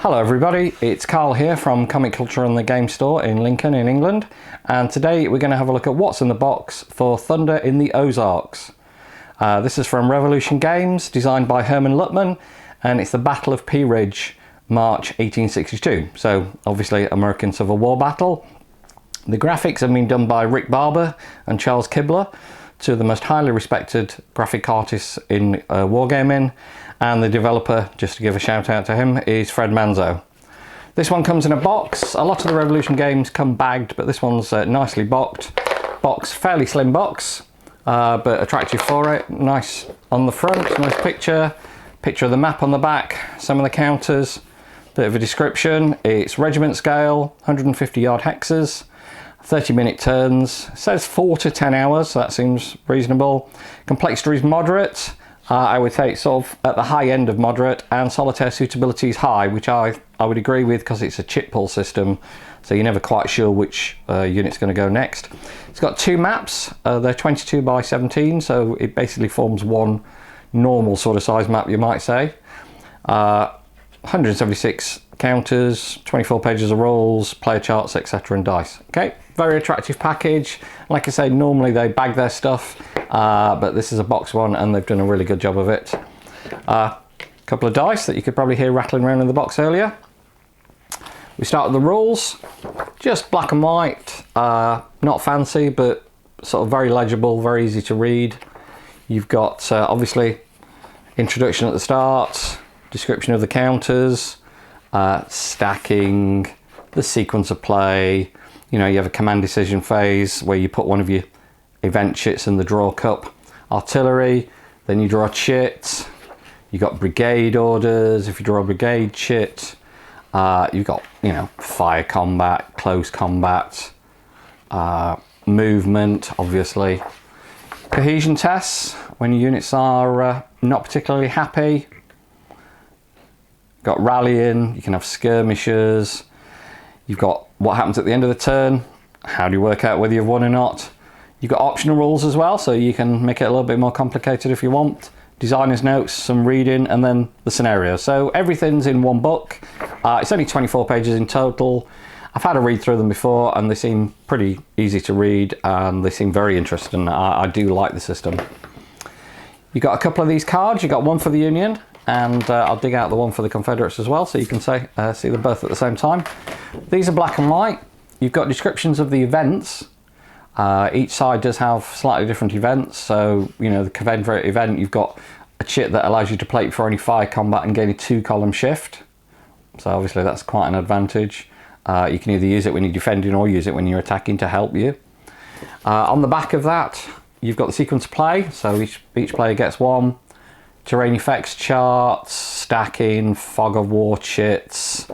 Hello everybody, it's Carl here from Comic Culture and the Game Store in Lincoln in England, and today we're going to have a look at what's in the box for Thunder in the Ozarks. This is from Revolution Games, designed by Herman Luttman, and it's the Battle of Pea Ridge, March 1862, so obviously American Civil War battle. The graphics have been done by Rick Barber and Charles Kibler, two of the most highly respected graphic artists in wargaming, and the developer, just to give a shout out to him, is Fred Manzo. This one comes in a box. A lot of the Revolution games come bagged, but this one's nicely boxed. Fairly slim box, but attractive for it. Nice on the front, nice picture of the map on the back, some of the counters, bit of a description. It's regiment scale, 150 yard hexes, 30-minute turns. It says 4 to 10 hours, so that seems reasonable. Complexity is moderate. I would say it's sort of at the high end of moderate, and solitaire suitability is high, which I would agree with because it's a chip pull system, so you're never quite sure which unit's going to go next. It's got two maps. They're 22 by 17, so it basically forms one normal sort of size map, you might say. 176 counters, 24 pages of rules, player charts, etc. and dice. Okay, very attractive package. Like I say, normally they bag their stuff, but this is a box one and they've done a really good job of it. A couple of dice that you could probably hear rattling around in the box earlier. We start with the rules, just black and white, not fancy, but sort of very legible, very easy to read. You've got obviously introduction at the start, description of the counters, stacking, the sequence of play. You know, you have a command decision phase where you put one of your event chits in the draw cup. Artillery, then you draw chits. You got brigade orders. If you draw a brigade chit, you've got, you know, fire combat, close combat, movement, obviously. Cohesion tests, when your units are not particularly happy. Got rallying, you can have skirmishers. You've got what happens at the end of the turn. How do you work out whether you've won or not? You've got optional rules as well, so you can make it a little bit more complicated if you want. Designer's notes, some reading, and then the scenario. So everything's in one book. It's only 24 pages in total. I've had a read through them before and they seem pretty easy to read and they seem very interesting. I do like the system. You've got a couple of these cards. You've got one for the Union, and I'll dig out the one for the Confederates as well, so you can see them both at the same time. These are black and white. You've got descriptions of the events. Each side does have slightly different events. So, you know, the Confederate event, you've got a chit that allows you to plate for only fire combat and gain a 2-column shift. So obviously that's quite an advantage. You can either use it when you're defending or use it when you're attacking to help you. On the back of that, you've got the sequence of play. So each player gets one. Terrain effects charts, stacking, fog of war chits,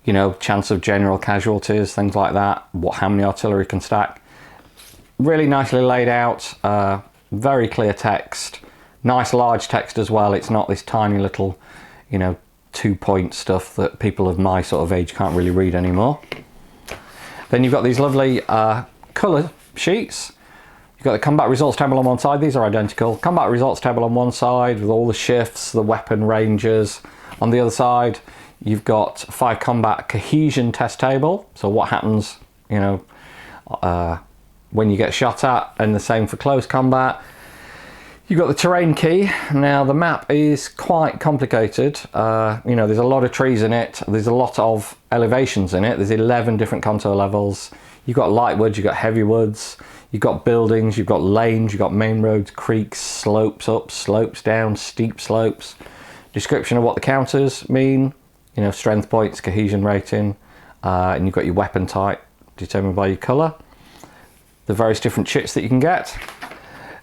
you know, chance of general casualties, things like that. How many artillery can stack. Really nicely laid out, very clear text, nice large text as well. It's not this tiny little, you know, 2-point stuff that people of my sort of age can't really read anymore. Then you've got these lovely colour sheets. You've got the combat results table on one side. These are identical. Combat results table on one side with all the shifts, the weapon ranges. On the other side, you've got fire combat cohesion test table. So what happens, you know, when you get shot at, and the same for close combat. You've got the terrain key. Now the map is quite complicated. You know, there's a lot of trees in it. There's a lot of elevations in it. There's 11 different contour levels. You've got light woods, you've got heavy woods, you've got buildings, you've got lanes, you've got main roads, creeks, slopes up, slopes down, steep slopes. Description of what the counters mean, you know, strength points, cohesion rating, and you've got your weapon type determined by your colour. The various different chits that you can get.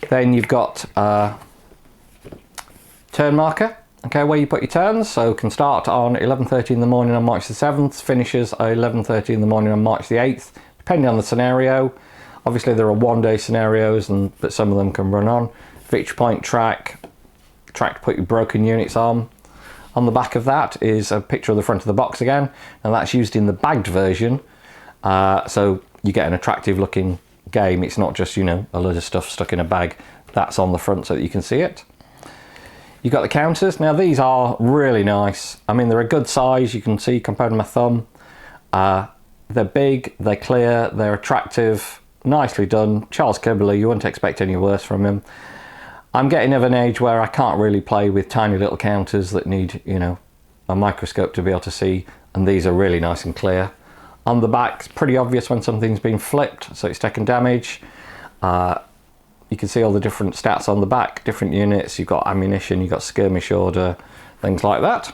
Then you've got turn marker, okay, where you put your turns. So can start on 11:30 in the morning on March the 7th, finishes at 11:30 in the morning on March the 8th, depending on the scenario. Obviously there are one-day scenarios, but some of them can run on. Victory point track to put your broken units on. On the back of that is a picture of the front of the box again, and that's used in the bagged version. So you get an attractive looking game. It's not just, you know, a load of stuff stuck in a bag. That's on the front so that you can see it. You've got the counters. Now these are really nice. I mean, they're a good size. You can see compared to my thumb. They're big, they're clear, they're attractive, nicely done. Charles Kibbley, you wouldn't expect any worse from him. I'm getting of an age where I can't really play with tiny little counters that need, you know, a microscope to be able to see, and these are really nice and clear. On the back, it's pretty obvious when something's been flipped, so it's taken damage. You can see all the different stats on the back, different units. You've got ammunition, you've got skirmish order, things like that.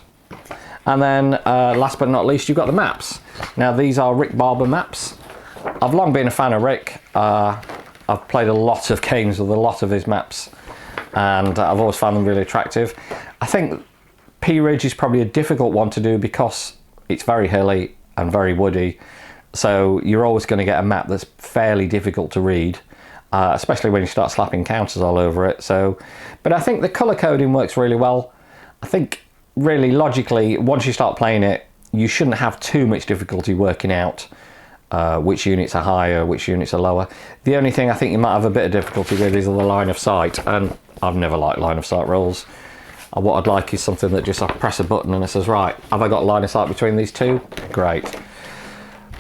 And then last but not least, you've got the maps. Now these are Rick Barber maps. I've long been a fan of Rick. I've played a lot of games with a lot of his maps, and I've always found them really attractive. I think P Ridge is probably a difficult one to do because it's very hilly and very woody. So you're always going to get a map that's fairly difficult to read. Especially when you start slapping counters all over it. So, but I think the color coding works really well. I think really logically, once you start playing it, you shouldn't have too much difficulty working out which units are higher, which units are lower. The only thing I think you might have a bit of difficulty with is the line of sight, and I've never liked line of sight rules. What I'd like is something that just I press a button and it says, right, have I got line of sight between these two? Great.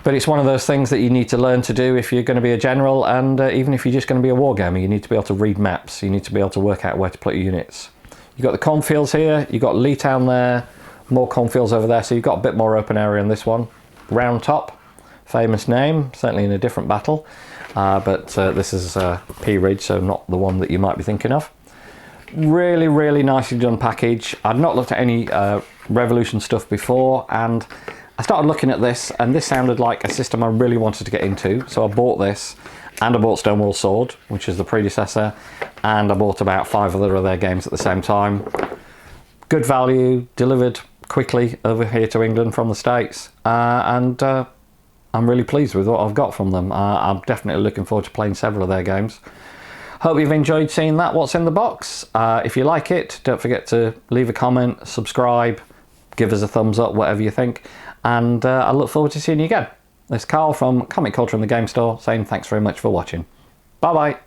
But it's one of those things that you need to learn to do if you're going to be a general, and even if you're just going to be a wargamer, you need to be able to read maps. You need to be able to work out where to put your units. You've got the cornfields here, you've got Leetown there, more cornfields over there, so you've got a bit more open area in this one. Round Top, famous name, certainly in a different battle, but this is P Ridge, so not the one that you might be thinking of. Really, really nicely done package. I'd not looked at any Revolution stuff before, and I started looking at this, and this sounded like a system I really wanted to get into, so I bought this, and I bought Stonewall Sword, which is the predecessor, and I bought about 5 other of their games at the same time. Good value, delivered quickly over here to England from the States, and I'm really pleased with what I've got from them. I'm definitely looking forward to playing several of their games. Hope you've enjoyed seeing what's in the box. If you like it, don't forget to leave a comment, subscribe, give us a thumbs up, whatever you think. And I look forward to seeing you again. This is Carl from Comic Culture and the Game Store saying thanks very much for watching. Bye bye.